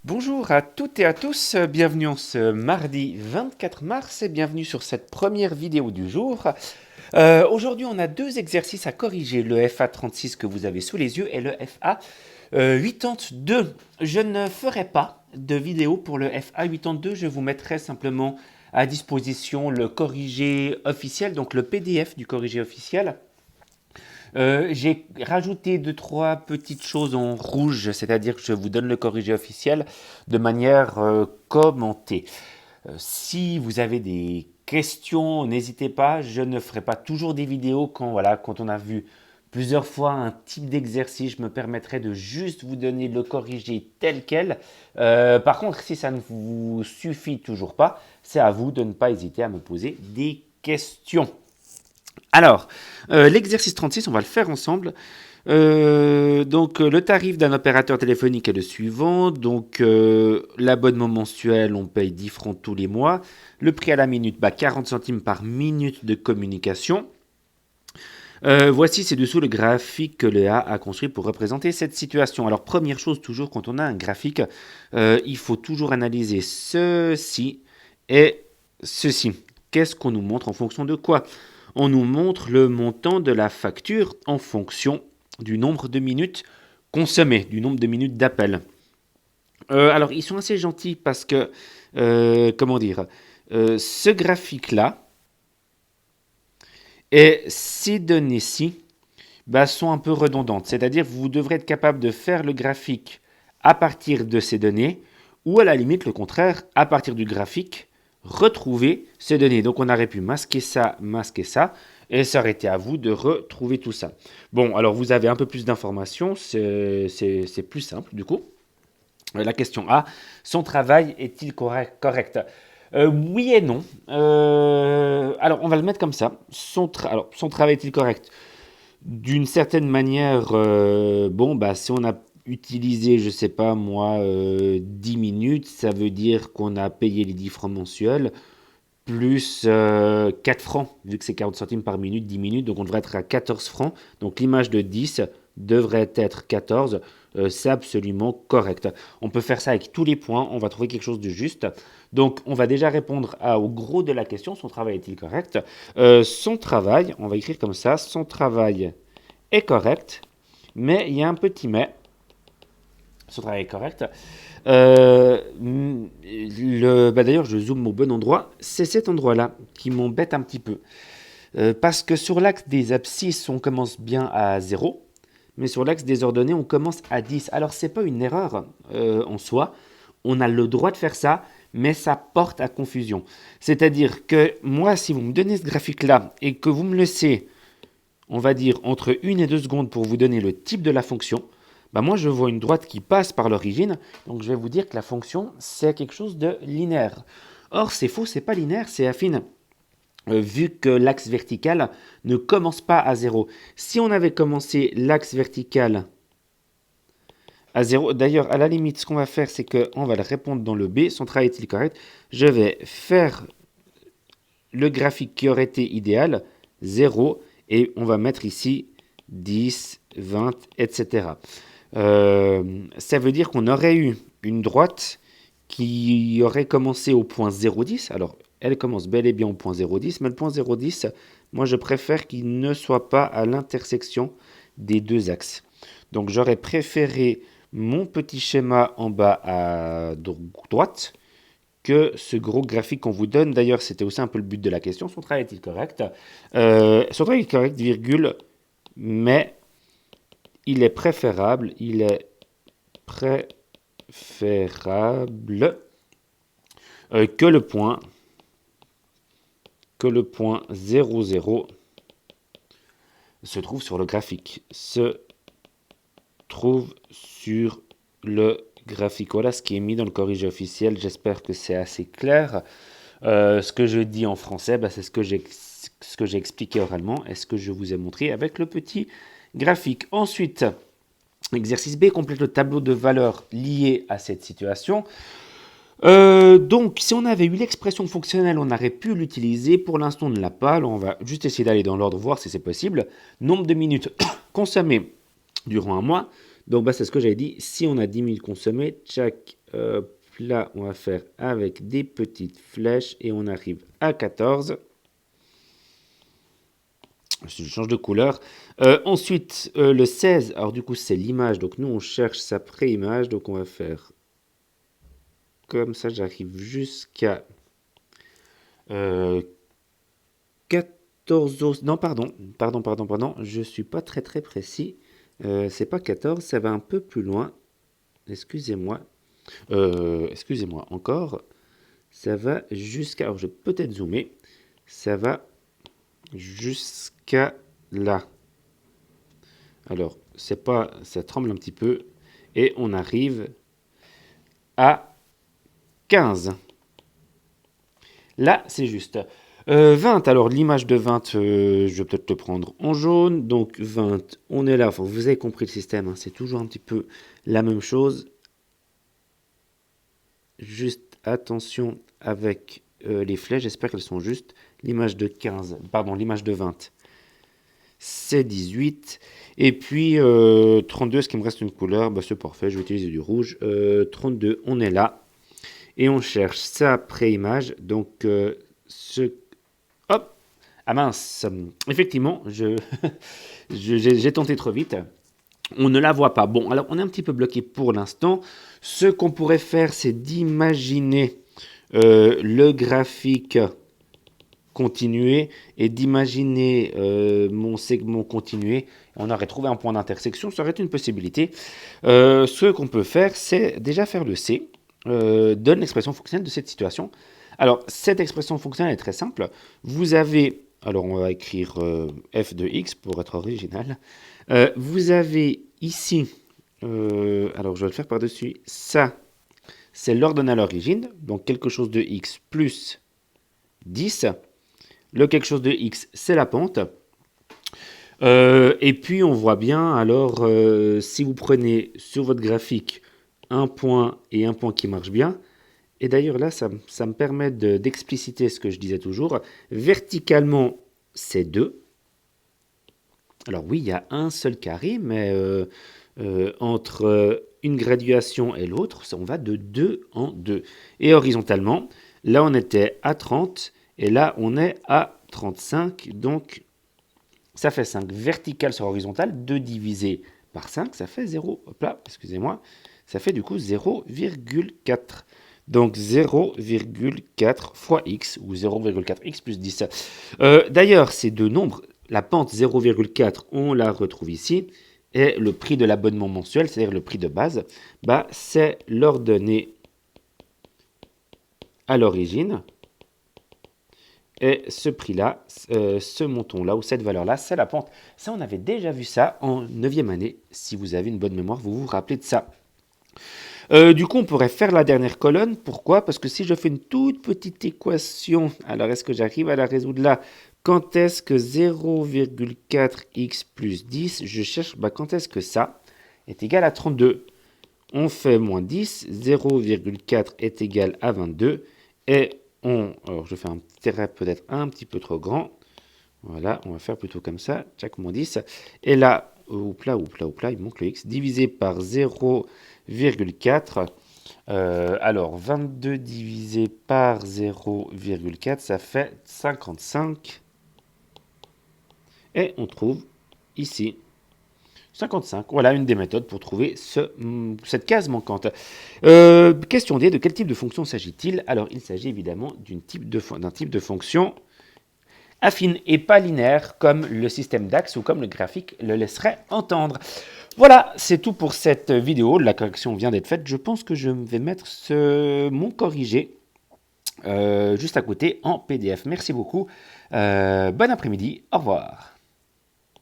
Bonjour à toutes et à tous, bienvenue en ce mardi 24 mars et bienvenue sur cette première vidéo du jour. Aujourd'hui on a deux exercices à corriger, le FA36 que vous avez sous les yeux et le FA 82. Je ne ferai pas de vidéo pour le FA 82, je vous mettrai simplement à disposition le corrigé officiel, donc le PDF du corrigé officiel. J'ai rajouté deux, trois petites choses en rouge, c'est-à-dire que je vous donne le corrigé officiel de manière commentée. Si vous avez des questions, n'hésitez pas, je ne ferai pas toujours des vidéos quand on a vu plusieurs fois un type d'exercice, je me permettrai de juste vous donner le corrigé tel quel. Par contre, si ça ne vous suffit toujours pas, c'est à vous de ne pas hésiter à me poser des questions. Alors, l'exercice 36, on va le faire ensemble. Le tarif d'un opérateur téléphonique est le suivant. L'abonnement mensuel, on paye 10 francs tous les mois. Le prix à la minute, 40 centimes par minute de communication. Voici ci-dessous le graphique que Léa a construit pour représenter cette situation. Alors, première chose, toujours quand on a un graphique, il faut toujours analyser ceci et ceci. Qu'est-ce qu'on nous montre en fonction de quoi? On nous montre le montant de la facture en fonction du nombre de minutes consommées, du nombre de minutes d'appel. Alors, ils sont assez gentils parce que, ce graphique-là et ces données-ci sont un peu redondantes. C'est-à-dire que vous devrez être capable de faire le graphique à partir de ces données ou à la limite le contraire, à partir du graphique, retrouver ces données. Donc on aurait pu masquer ça, et ça aurait été à vous de retrouver tout ça. Bon, alors vous avez un peu plus d'informations, c'est plus simple du coup. La question A, son travail est-il correct? Oui et non. Alors on va le mettre comme ça. Son travail est-il correct? D'une certaine manière, si on a utilisé, je sais pas moi, 10 minutes, ça veut dire qu'on a payé les 10 francs mensuels, plus 4 francs, vu que c'est 40 centimes par minute, 10 minutes, donc on devrait être à 14 francs. Donc l'image de 10 devrait être 14. C'est absolument correct. On peut faire ça avec tous les points, on va trouver quelque chose de juste. Donc on va déjà répondre au gros de la question, son travail est-il correct? Son travail, on va écrire comme ça, son travail est correct, mais il y a un petit mais. Son travail est correct. D'ailleurs, je zoome au bon endroit. C'est cet endroit-là qui m'embête un petit peu. Parce que sur l'axe des abscisses, on commence bien à 0, mais sur l'axe des ordonnées, on commence à 10. Alors, c'est pas une erreur en soi. On a le droit de faire ça, mais ça porte à confusion. C'est-à-dire que moi, si vous me donnez ce graphique-là et que vous me laissez, on va dire, entre 1 et 2 secondes pour vous donner le type de la fonction, moi je vois une droite qui passe par l'origine, donc je vais vous dire que la fonction c'est quelque chose de linéaire. Or c'est faux, c'est pas linéaire, c'est affine. Vu que l'axe vertical ne commence pas à 0. Si on avait commencé l'axe vertical à 0, d'ailleurs à la limite ce qu'on va faire c'est qu'on va le répondre dans le B, son travail est-il correct? Je vais faire le graphique qui aurait été idéal, 0, et on va mettre ici 10, 20, etc. Ça veut dire qu'on aurait eu une droite qui aurait commencé au point 0,10. Alors, elle commence bel et bien au point 0,10, mais le point 0,10, moi je préfère qu'il ne soit pas à l'intersection des deux axes. Donc, j'aurais préféré mon petit schéma en bas à droite que ce gros graphique qu'on vous donne. D'ailleurs, c'était aussi un peu le but de la question. Son travail est-il correct? Son travail est correct, virgule, mais il est préférable que le point 0,0 se trouve sur le graphique. Voilà ce qui est mis dans le corrigé officiel. J'espère que c'est assez clair. Ce que je dis en français, c'est ce que j'ai expliqué oralement et ce que je vous ai montré avec le petit graphique. Ensuite, exercice B complète le tableau de valeurs lié à cette situation. Donc, si on avait eu l'expression fonctionnelle, on aurait pu l'utiliser. Pour l'instant, on ne l'a pas. Alors, on va juste essayer d'aller dans l'ordre, voir si c'est possible. Nombre de minutes consommées durant un mois. Donc, c'est ce que j'avais dit. Si on a 10 minutes consommées, tchac, hop là, on va faire avec des petites flèches et on arrive à 14. Je change de couleur. Ensuite, le 16, alors du coup, c'est l'image. Donc, nous, on cherche sa pré-image. Donc, on va faire comme ça. J'arrive jusqu'à 14. Non, pardon. Je ne suis pas très précis. C'est pas 14, ça va un peu plus loin. Excusez-moi. Excusez-moi encore. Ça va jusqu'à... Alors, je vais peut-être zoomer. Ça va jusqu'à là. Alors, c'est pas, ça tremble un petit peu. Et on arrive à 15. Là, c'est juste. 20, alors l'image de 20, je vais peut-être le prendre en jaune. Donc 20, on est là. Enfin, vous avez compris le système, hein, c'est toujours un petit peu la même chose. Juste attention avec les flèches, j'espère qu'elles sont justes. L'image de 15, pardon, l'image de 20, c'est 18. Et puis 32, est-ce qu'il me reste une couleur? Bah, c'est parfait, je vais utiliser du rouge. 32, on est là. Et on cherche sa pré-image. Donc, hop! Ah mince! Effectivement, j'ai tenté trop vite. On ne la voit pas. Bon, alors on est un petit peu bloqué pour l'instant. Ce qu'on pourrait faire, c'est d'imaginer le graphique continuer et d'imaginer mon segment continuer. On aurait trouvé un point d'intersection, ça aurait été une possibilité. Ce qu'on peut faire, c'est déjà faire le C. Donne l'expression fonctionnelle de cette situation. Alors, cette expression fonctionnelle est très simple. Vous avez, alors on va écrire f de x pour être original. Vous avez ici, alors je vais le faire par-dessus, ça, c'est l'ordonnée à l'origine, donc quelque chose de x plus 10. Le quelque chose de x, c'est la pente. Et puis on voit bien, alors, si vous prenez sur votre graphique un point et un point qui marche bien, et d'ailleurs là, ça me permet d'expliciter ce que je disais toujours. Verticalement, c'est 2. Alors oui, il y a un seul carré, mais entre une graduation et l'autre, on va de 2 en 2. Et horizontalement, là on était à 30, et là on est à 35, donc ça fait 5. Vertical sur horizontal, 2 divisé par 5, ça fait 0. Hop là, excusez-moi, ça fait du coup 0,4. Donc 0,4 fois x, ou 0,4x plus 10. D'ailleurs, ces deux nombres, la pente 0,4, on la retrouve ici, et le prix de l'abonnement mensuel, c'est-à-dire le prix de base, bah, c'est l'ordonnée à l'origine. Et ce prix-là, ce montant-là, ou cette valeur-là, c'est la pente. Ça, on avait déjà vu ça en 9e année. Si vous avez une bonne mémoire, vous vous rappelez de ça. Du coup, on pourrait faire la dernière colonne. Pourquoi? Parce que si je fais une toute petite équation, alors est-ce que j'arrive à la résoudre là? Quand est-ce que 0,4x plus 10, je cherche, bah, quand est-ce que ça est égal à 32? On fait moins 10, 0,4 est égal à 22, et alors je fais un trait peut-être un petit peu trop grand, voilà, on va faire plutôt comme ça, tchac, moins 10, et là, oupla, il manque le x, divisé par 0,4, alors 22 divisé par 0,4, ça fait 55, et on trouve ici 55. Voilà une des méthodes pour trouver cette case manquante. Question D, de quel type de fonction s'agit-il? Alors, il s'agit évidemment d'un type de fonction affine et pas linéaire, comme le système d'axe ou comme le graphique le laisserait entendre. Voilà, c'est tout pour cette vidéo. La correction vient d'être faite. Je pense que je vais mettre mon corrigé juste à côté en PDF. Merci beaucoup. Bon après-midi. Au revoir.